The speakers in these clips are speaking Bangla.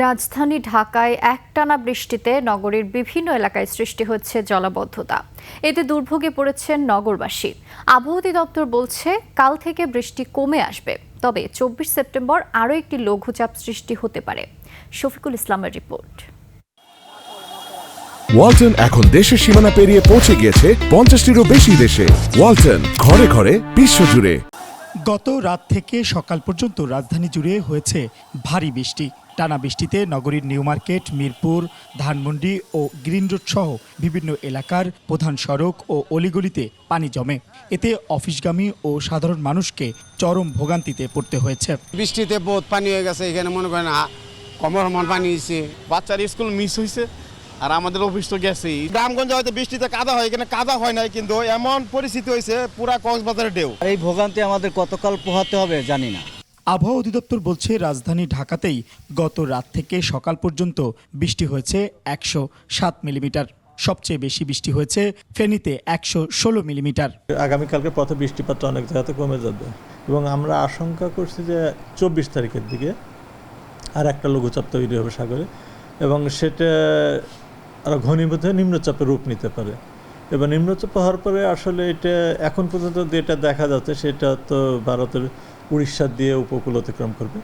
রাজধানী ঢাকায় একটানা বৃষ্টিতে নগরীর বিভিন্ন এলাকায় সৃষ্টি হচ্ছে জলাবদ্ধতা। এতে দুর্ভোগে পড়েছেন নগরবাসী। আবহাওয়া অধিদপ্তর বলছে কাল থেকে বৃষ্টি কমে আসবে, তবে 24 সেপ্টেম্বর আরও একটি লঘুচাপ সৃষ্টি হতে পারে। শফিকুল ইসলামের রিপোর্ট। ওয়ালটন এখন দেশের সীমানা পেরিয়ে পৌঁছে গিয়েছে 50টিরও বেশি দেশে। ওয়ালটন, ঘরে ঘরে বিশ্বজুড়ে। গত রাত থেকে সকাল পর্যন্ত রাজধানী জুড়ে হয়েছে ভারী বৃষ্টি। টানা বৃষ্টিতে নগরীর নিউ মার্কেট, মিরপুর, ধানমন্ডি ও গ্রিন রোড সহ বিভিন্ন এলাকার প্রধান সড়ক ও অলিগলিতে পানি জমে। এতে অফিসগামী ও সাধারণ মানুষকে চরম ভোগান্তিতে পড়তে হয়েছে। বৃষ্টিতে বহুত পানি হয়ে গেছে, এখানে মনে করেন কমর পানি হয়েছে, বাচ্চার স্কুল মিস হয়েছে, আর আমাদের অফিস তো গেছেই। গ্রামগঞ্জে হয়তো বৃষ্টিতে কাদা হয়, এখানে কাদা হয় নাই, কিন্তু এমন পরিস্থিতি হয়েছে পুরা কক্সবাজারের ঢেউ। এই ভোগান্তি আমাদের কতকাল পোহাতে হবে জানি না। আবহাওয়া অধিদপ্তর বলছে রাজধানী ঢাকাতেই গত রাত থেকে সকাল পর্যন্ত বৃষ্টি হয়েছে 107 মিলিমিটার। সবচেয়ে বেশি বৃষ্টি হয়েছে ফেনীতে 116 মিলিমিটার। আগামীকালকে পথে বৃষ্টিপাতটা অনেক জায়গাতে কমে যাবে এবং আমরা আশঙ্কা করছি যে 24 তারিখের দিকে আর একটা লঘুচাপ তৈরি হবে সাগরে, এবং সেটা আরও ঘনীভূত হয়ে নিম্নচাপের রূপ নিতে পারে। এবার নিম্নচাপ হওয়ার পরে আসলে এটা এখন পর্যন্ত যেটা দেখা যাচ্ছে সেটা তো ভারতের উড়িষ্যা দিয়ে উপকূল অতিক্রম করবে।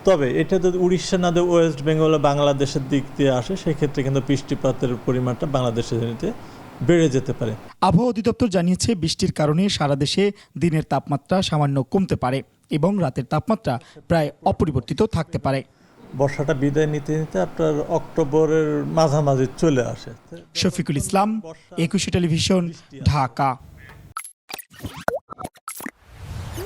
তবে এটা যদি উড়িষ্যা না দিয়ে ওয়েস্ট বেঙ্গল বাংলাদেশের দিক দিয়ে আসে, সেক্ষেত্রে কিন্তু বৃষ্টিপাতের পরিমাণটা বাংলাদেশের জমিতে বেড়ে যেতে পারে। আবহাওয়া অধিদপ্তর জানিয়েছে বৃষ্টির কারণে সারা দেশে দিনের তাপমাত্রা সামান্য কমতে পারে এবং রাতের তাপমাত্রা প্রায় অপরিবর্তিত থাকতে পারে। বর্ষাটা বিদায় নিতে নিতে আপনার অক্টোবরের মাঝামাঝি চলে আসে। শফিকুল ইসলাম, 21 টেলিভিশন, ঢাকা।